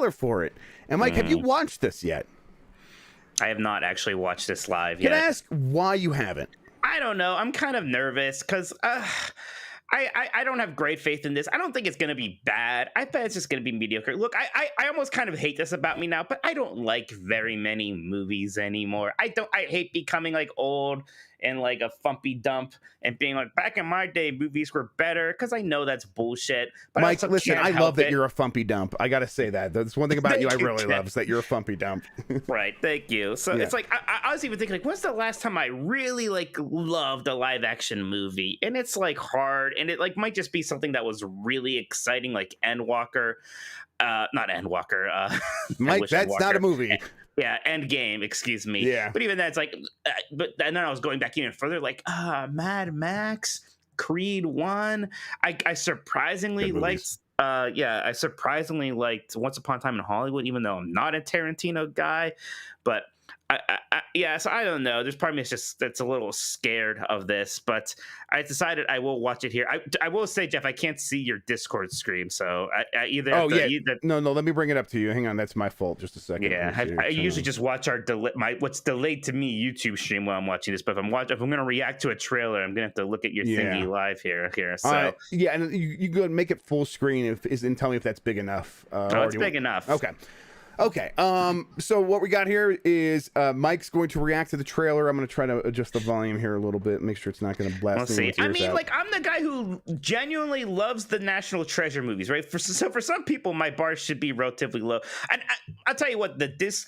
trailer for it. And Mike, have you watched this yet? I have not actually watched this live yet. Can I ask why you haven't? I don't know. I'm kind of nervous because I don't have great faith in this. I don't think it's going to be bad. I bet it's just going to be mediocre. Look, I almost kind of hate this about me now, but I don't like very many movies anymore. I hate becoming like old and like a fumpy dump and being like, back in my day, movies were better, because I know that's bullshit. But Mike, listen, I love that you're a fumpy dump. I got to say that. That's one thing about you I really love, is that you're a fumpy dump. Right, thank you. So it's like, I was even thinking, like, when's the last time I really like loved a live action movie? And it's like hard, and it like might just be something that was really exciting, like Endwalker. Not Endwalker. Mike, that's not a movie. Yeah, Endgame, excuse me. Yeah. But even that's like, and then I was going back even further, like, Mad Max, Creed 1. I surprisingly liked, I surprisingly liked Once Upon a Time in Hollywood, even though I'm not a Tarantino guy. But so I don't know. There's part of me that's a little scared of this, but I decided I will watch it here. I will say, Jeff, I can't see your Discord screen, so no, let me bring it up to you. Hang on, that's my fault. Just a second. Yeah, I usually just watch what's delayed to me YouTube stream while I'm watching this. But if I'm going to react to a trailer, I'm gonna have to look at your thingy live here. So and you go and make it full screen and tell me if that's big enough. It's big enough. Okay. So what we got here is Mike's going to react to the trailer. I'm going to try to adjust the volume here a little bit, make sure it's not going to blast. Let's see. I mean, like, I'm the guy who genuinely loves the National Treasure movies, right? So for some people, my bar should be relatively low. And I'll tell you what,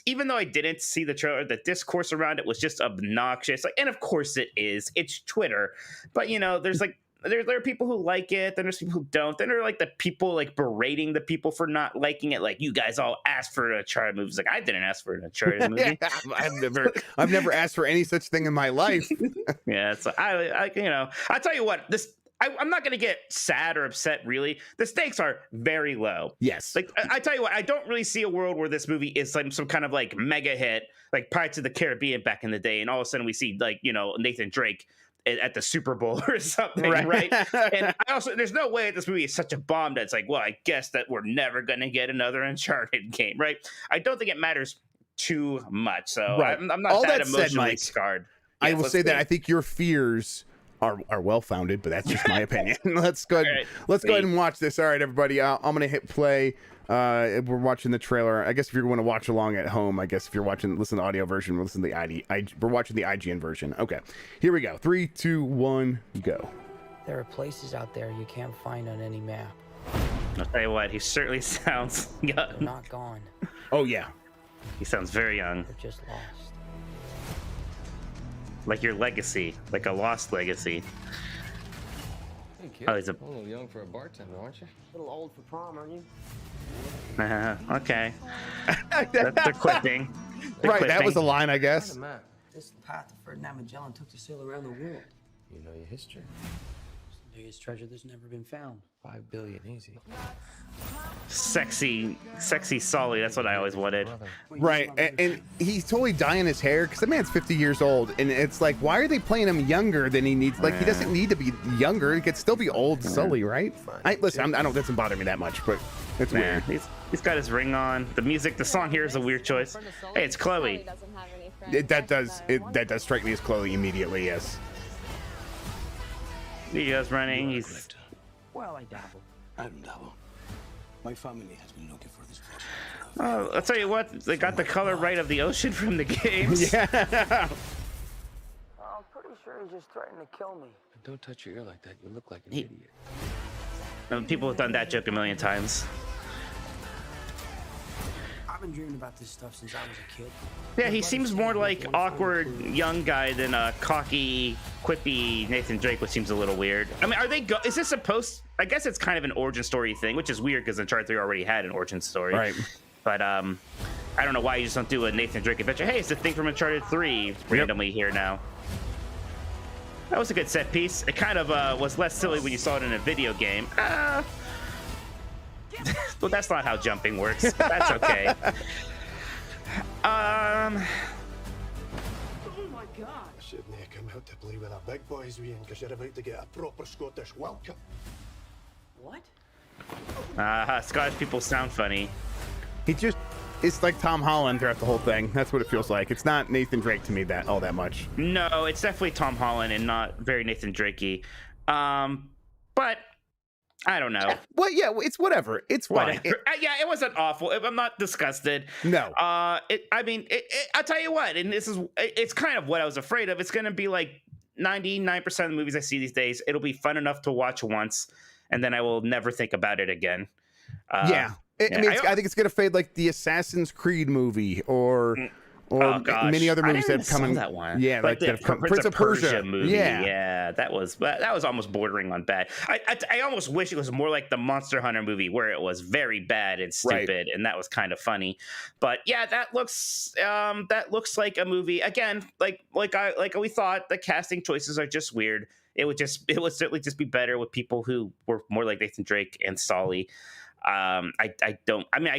even though I didn't see the trailer, the discourse around it was just obnoxious. Like, and of course it is. It's Twitter. But, you know, there's like, there are people who like it, then there's people who don't. Then there are like the people like berating the people for not liking it. Like, you guys all asked for an Uncharted movie. It's like, I didn't ask for an Uncharted movie. I've never asked for any such thing in my life. Yeah, so I I'll tell you what, I'm not going to get sad or upset, really. The stakes are very low. Yes. Like, I tell you what, I don't really see a world where this movie is like some kind of like mega hit, like Pirates of the Caribbean back in the day, and all of a sudden we see like, you know, Nathan Drake at the Super Bowl or something, right? And there's no way this movie is such a bomb that it's like, well, I guess that we're never going to get another Uncharted game, right? I don't think it matters too much, so I'm not all that that emotionally said, Mike, scarred. I will say that I think your fears are well founded, but that's just my opinion. Let's go ahead and watch this. All right, everybody, I'm going to hit play. We're watching the trailer. I guess if you're going to watch along at home, I guess if you're listen to the audio version, we'll listen to we're watching the IGN version. Okay, here we go. 3, 2, 1, go. There are places out there you can't find on any map. I'll tell you what, he certainly sounds young. They're not gone. Oh yeah, he sounds very young. They're just lost. Like your legacy, like a lost legacy. Hey kid, he's a little young for a bartender, aren't you? A little old for prom, aren't you? Okay. They're quipping. That was a line, I guess. This is the path that Ferdinand Magellan took to sail around the world. You know your history. It's the biggest treasure that's never been found. 5 billion easy. Sexy Sully. That's what I always wanted. Right, and he's totally dyeing his hair because the man's 50 years old, and it's like, why are they playing him younger than he needs? Like, he doesn't need to be younger. He could still be old Sully, right? Listen, I don't. Doesn't bother me that much, but it's weird. He's got his ring on. The song here is a weird choice. Hey, it's Chloe. That does strike me as Chloe immediately. Yes. He goes running. He's. Well, I dabble. I don't dabble. My family has been looking for this project. Oh, I'll tell you what, they got the color right of the ocean from the games. Yeah. I'm pretty sure he's just threatening to kill me. Don't touch your ear like that. You look like an idiot. People have done that joke a million times. I've been dreaming about this stuff since I was a kid. Yeah, he seems more like awkward young guy than a cocky, quippy Nathan Drake, which seems a little weird. I mean, is this supposed? I guess it's kind of an origin story thing, which is weird because Uncharted 3 already had an origin story. Right. But I don't know why you just don't do a Nathan Drake adventure. Hey, it's the thing from Uncharted 3 randomly here now. That was a good set piece. It kind of was less silly when you saw it in a video game. Well, that's not how jumping works. That's okay. Oh my god. I shouldn't have come out to play with the big boys, Ian, because you're about to get a proper Scottish welcome. What? Scottish people sound funny. It's like Tom Holland throughout the whole thing. That's what it feels like. It's not Nathan Drake to me all that much. No, it's definitely Tom Holland and not very Nathan Drakey. But I don't know. Well, yeah, it's whatever. It's fine. Yeah, it wasn't awful. I'm not disgusted. No. I'll tell you what, and it's kind of what I was afraid of. It's going to be like 99% of the movies I see these days. It'll be fun enough to watch once, and then I will never think about it again. I think it's going to fade like the Assassin's Creed movie or many other movies that have come in. That one. Yeah, like the Prince of Persia movie. Yeah, that was almost bordering on bad. I almost wish it was more like the Monster Hunter movie, where it was very bad and stupid, and that was kind of funny. But yeah, that looks like a movie again. Like we thought, the casting choices are just weird. It would certainly just be better with people who were more like Nathan Drake and Sully. I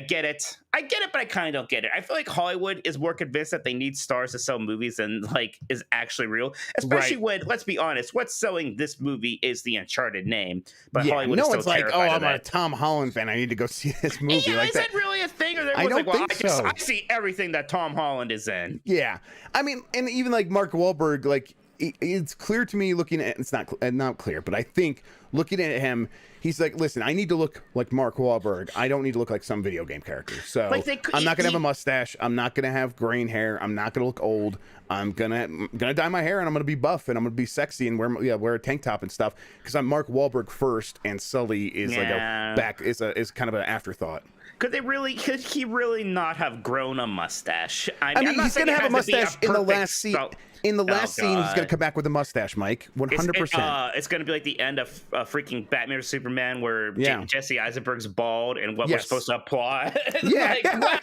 get it, but I kind of don't get it. I feel like Hollywood is more convinced that they need stars to sell movies than like is actually real, especially when, let's be honest, what's selling this movie is the Uncharted name, but Hollywood is still terrified of that. I'm a Tom Holland fan, I need to go see this movie. Yeah, is that really a thing? Or I see everything that Tom Holland is in. Yeah, I mean, and even like Mark Wahlberg, like it's clear to me looking at it's not clear, but I think looking at him, he's like, listen, I need to look like Mark Wahlberg. I don't need to look like some video game character. So I'm not gonna have a mustache. I'm not gonna have graying hair. I'm not gonna look old. I'm gonna dye my hair and I'm gonna be buff and I'm gonna be sexy and wear a tank top and stuff because I'm Mark Wahlberg first and Sully is is kind of an afterthought. Could he really not have grown a mustache? I mean, he's gonna have a mustache in the last scene. In the last scene, he's going to come back with a mustache, Mike. 100%. It's going to be like the end of freaking Batman or Superman where Jesse Eisenberg's bald and what we're supposed to apply. Yeah. Wow,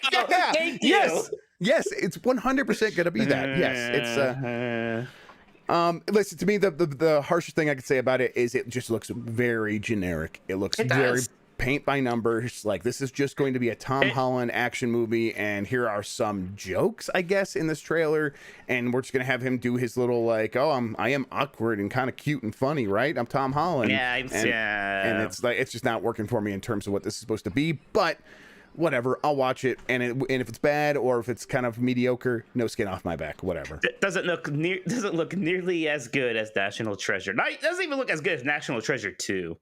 thank you. Yes, it's 100% going to be that. Yes, it's... listen, to me, the harshest thing I could say about it is it just looks very generic. It looks very... paint by numbers. Like, this is just going to be a Tom Holland action movie, and here are some jokes, I guess, in this trailer, and we're just gonna have him do his little like, I am awkward and kind of cute and funny, right? I'm Tom Holland. And it's like, it's just not working for me in terms of what this is supposed to be, but whatever, I'll watch it, and if it's bad or if it's kind of mediocre, no skin off my back, whatever. It doesn't look nearly as good as National Treasure. It doesn't even look as good as National Treasure 2.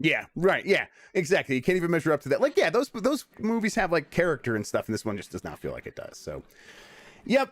Yeah, right. Yeah, exactly. You can't even measure up to that. Like, yeah, those movies have like character and stuff, and this one just does not feel like it does. So, yep.